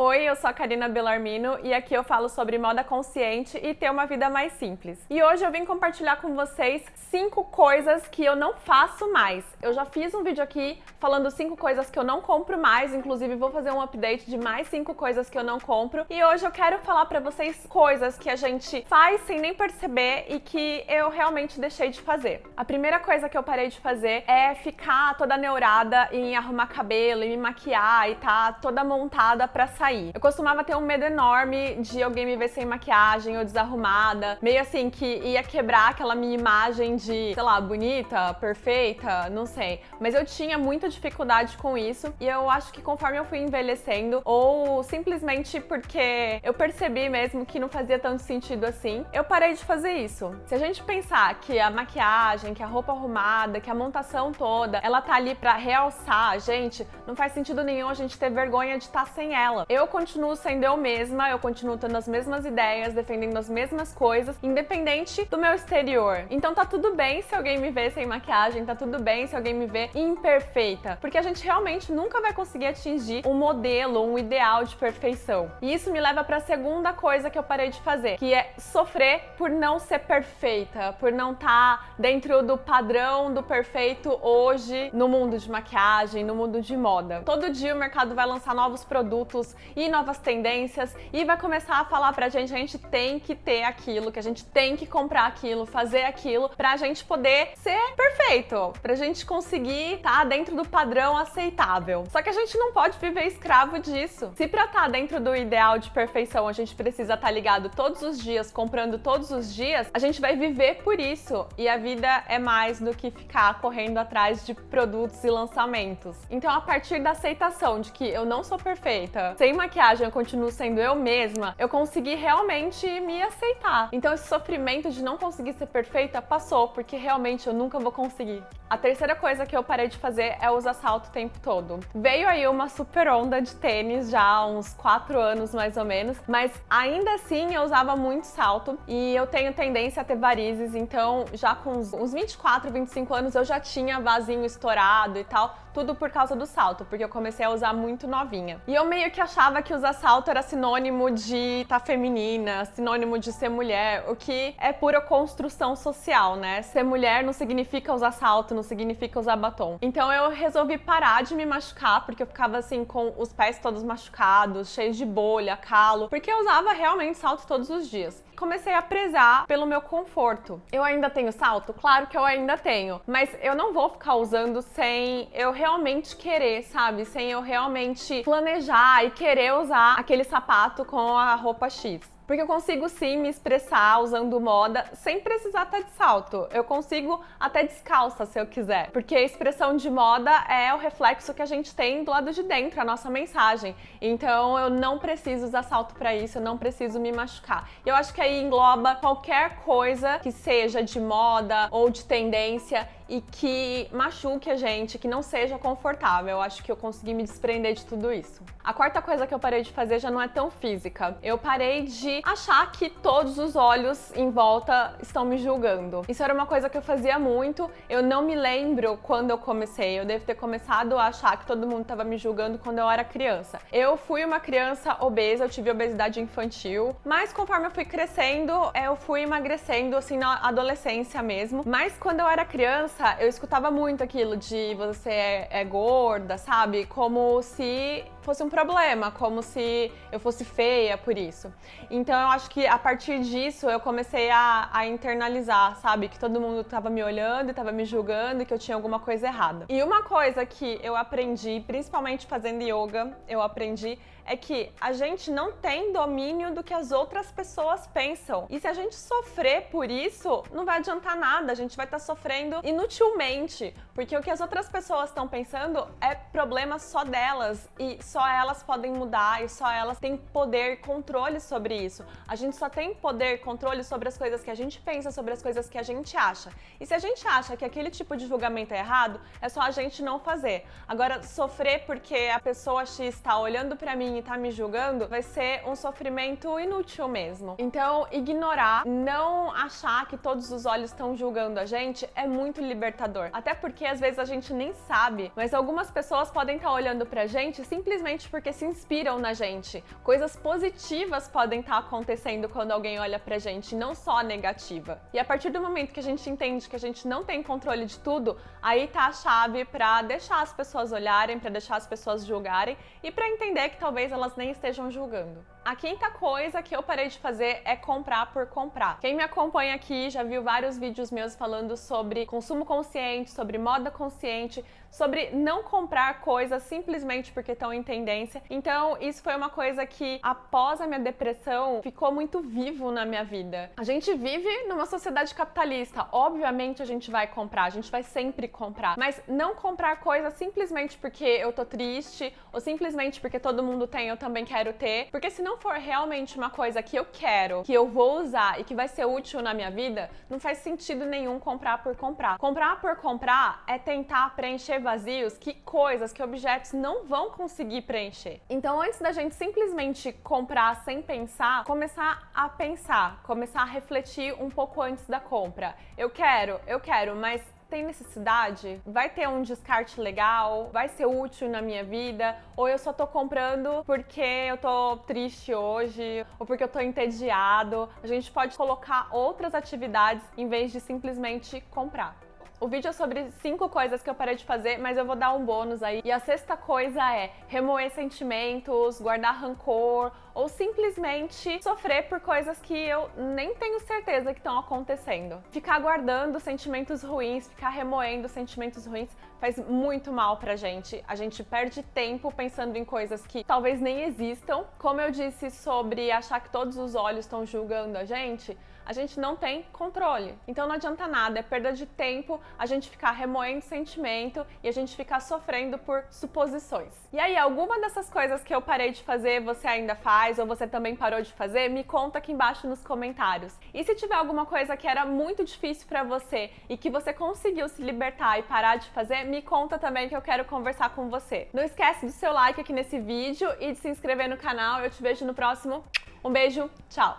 Oi, eu sou a Karina Bellarmino e aqui eu falo sobre moda consciente e ter uma vida mais simples. E hoje eu vim compartilhar com vocês 5 coisas que eu não faço mais. Eu já fiz um vídeo aqui falando 5 coisas que eu não compro mais, inclusive vou fazer um update de mais 5 coisas que eu não compro. E hoje eu quero falar pra vocês coisas que a gente faz sem nem perceber e que eu realmente deixei de fazer. A primeira coisa que eu parei de fazer é ficar toda neurada em arrumar cabelo e me maquiar e tá toda montada pra sair. Eu costumava ter um medo enorme de alguém me ver sem maquiagem ou desarrumada, meio assim que ia quebrar aquela minha imagem de, sei lá, bonita, perfeita, não sei. Mas eu tinha muita dificuldade com isso e eu acho que conforme eu fui envelhecendo, ou simplesmente porque eu percebi mesmo que não fazia tanto sentido assim, eu parei de fazer isso. Se a gente pensar que a maquiagem, que a roupa arrumada, que a montação toda, ela tá ali pra realçar a gente, não faz sentido nenhum a gente ter vergonha de estar sem ela. Eu continuo sendo eu mesma, eu continuo tendo as mesmas ideias, defendendo as mesmas coisas, independente do meu exterior. Então tá tudo bem se alguém me vê sem maquiagem, tá tudo bem se alguém me vê imperfeita, porque a gente realmente nunca vai conseguir atingir um modelo, um ideal de perfeição. E isso me leva pra segunda coisa que eu parei de fazer, que é sofrer por não ser perfeita, por não estar dentro do padrão do perfeito hoje no mundo de maquiagem, no mundo de moda. Todo dia o mercado vai lançar novos produtos e novas tendências e vai começar a falar pra gente que a gente tem que ter aquilo, que a gente tem que comprar aquilo, fazer aquilo pra gente poder ser perfeito, pra gente conseguir estar dentro do padrão aceitável. Só que a gente não pode viver escravo disso. Se pra estar dentro do ideal de perfeição a gente precisa estar ligado todos os dias, comprando todos os dias, a gente vai viver por isso. E a vida é mais do que ficar correndo atrás de produtos e lançamentos. Então, a partir da aceitação de que eu não sou perfeita, sem maquiagem eu continuo sendo eu mesma, eu consegui realmente me aceitar. Então esse sofrimento de não conseguir ser perfeita passou, porque realmente eu nunca vou conseguir. A terceira coisa que eu parei de fazer é usar salto o tempo todo. Veio aí uma super onda de tênis já há uns 4 anos mais ou menos, mas ainda assim eu usava muito salto e eu tenho tendência a ter varizes, então já com uns 24, 25 anos eu já tinha vasinho estourado e tal, tudo por causa do salto, porque eu comecei a usar muito novinha. E eu meio que achava que usar salto era sinônimo de estar feminina, sinônimo de ser mulher, o que é pura construção social, né? Ser mulher não significa usar salto, não significa usar batom. Então eu resolvi parar de me machucar, porque eu ficava assim com os pés todos machucados, cheios de bolha, calo, porque eu usava realmente salto todos os dias. Comecei a prezar pelo meu conforto. Eu ainda tenho salto? Claro que eu ainda tenho, mas eu não vou ficar usando sem eu realmente querer, sabe? Sem eu realmente planejar e querer usar aquele sapato com a roupa X. Porque eu consigo sim me expressar usando moda sem precisar estar de salto. Eu consigo até descalça se eu quiser. Porque a expressão de moda é o reflexo que a gente tem do lado de dentro, a nossa mensagem. Então eu não preciso usar salto pra isso, eu não preciso me machucar. E eu acho que aí engloba qualquer coisa que seja de moda ou de tendência e que machuque a gente, que não seja confortável. Eu acho que eu consegui me desprender de tudo isso. A quarta coisa que eu parei de fazer já não é tão física. Eu parei de achar que todos os olhos em volta estão me julgando. Isso era uma coisa que eu fazia muito. Eu não me lembro quando eu comecei. Eu devo ter começado a achar que todo mundo estava me julgando quando eu era criança. Eu fui uma criança obesa, eu tive obesidade infantil, mas conforme eu fui crescendo, eu fui emagrecendo assim na adolescência mesmo. Mas quando eu era criança, eu escutava muito aquilo de você é gorda, sabe? Como se fosse um problema, como se eu fosse feia por isso. Então eu acho que a partir disso eu comecei a internalizar, sabe? Que todo mundo tava me olhando e tava me julgando e que eu tinha alguma coisa errada. E uma coisa que eu aprendi, principalmente fazendo yoga, eu aprendi é que a gente não tem domínio do que as outras pessoas pensam. E se a gente sofrer por isso, não vai adiantar nada, a gente vai estar sofrendo inutilmente, porque o que as outras pessoas estão pensando é problema só delas e só elas podem mudar e só elas têm poder e controle sobre isso. A gente só tem poder e controle sobre as coisas que a gente pensa, sobre as coisas que a gente acha. E se a gente acha que aquele tipo de julgamento é errado, é só a gente não fazer. Agora, sofrer porque a pessoa X está olhando pra mim e tá me julgando, vai ser um sofrimento inútil mesmo. Então, ignorar, não achar que todos os olhos estão julgando a gente é muito libertador. Até porque porque às vezes a gente nem sabe, mas algumas pessoas podem estar olhando pra gente simplesmente porque se inspiram na gente. Coisas positivas podem estar acontecendo quando alguém olha pra gente, não só a negativa. E a partir do momento que a gente entende que a gente não tem controle de tudo, aí tá a chave pra deixar as pessoas olharem, pra deixar as pessoas julgarem e pra entender que talvez elas nem estejam julgando. A quinta coisa que eu parei de fazer é comprar por comprar. Quem me acompanha aqui já viu vários vídeos meus falando sobre consumo consciente, sobre moda consciente, sobre não comprar coisas simplesmente porque estão em tendência. Então, isso foi uma coisa que, após a minha depressão, ficou muito vivo na minha vida. A gente vive numa sociedade capitalista. Obviamente, a gente vai comprar, a gente vai sempre comprar. Mas não comprar coisas simplesmente porque eu tô triste ou simplesmente porque todo mundo tem, eu também quero ter. Porque se não for realmente uma coisa que eu quero, que eu vou usar e que vai ser útil na minha vida, não faz sentido nenhum comprar por comprar. Comprar por comprar é tentar preencher vazios que coisas, que objetos não vão conseguir preencher. Então, antes da gente simplesmente comprar sem pensar, começar a pensar, começar a refletir um pouco antes da compra. Eu quero, mas tem necessidade? Vai ter um descarte legal? Vai ser útil na minha vida? Ou eu só tô comprando porque eu tô triste hoje? Ou porque eu tô entediado? A gente pode colocar outras atividades em vez de simplesmente comprar. O vídeo é sobre 5 coisas que eu parei de fazer, mas eu vou dar um bônus aí. E a sexta coisa é remoer sentimentos, guardar rancor ou simplesmente sofrer por coisas que eu nem tenho certeza que estão acontecendo. Ficar guardando sentimentos ruins, ficar remoendo sentimentos ruins faz muito mal pra gente. A gente perde tempo pensando em coisas que talvez nem existam. Como eu disse sobre achar que todos os olhos estão julgando a gente não tem controle. Então não adianta nada, é perda de tempo a gente ficar remoendo sentimento e a gente ficar sofrendo por suposições. E aí, alguma dessas coisas que eu parei de fazer, você ainda faz ou você também parou de fazer? Me conta aqui embaixo nos comentários. E se tiver alguma coisa que era muito difícil pra você e que você conseguiu se libertar e parar de fazer, me conta também que eu quero conversar com você. Não esquece do seu like aqui nesse vídeo e de se inscrever no canal. Eu te vejo no próximo. Um beijo, tchau!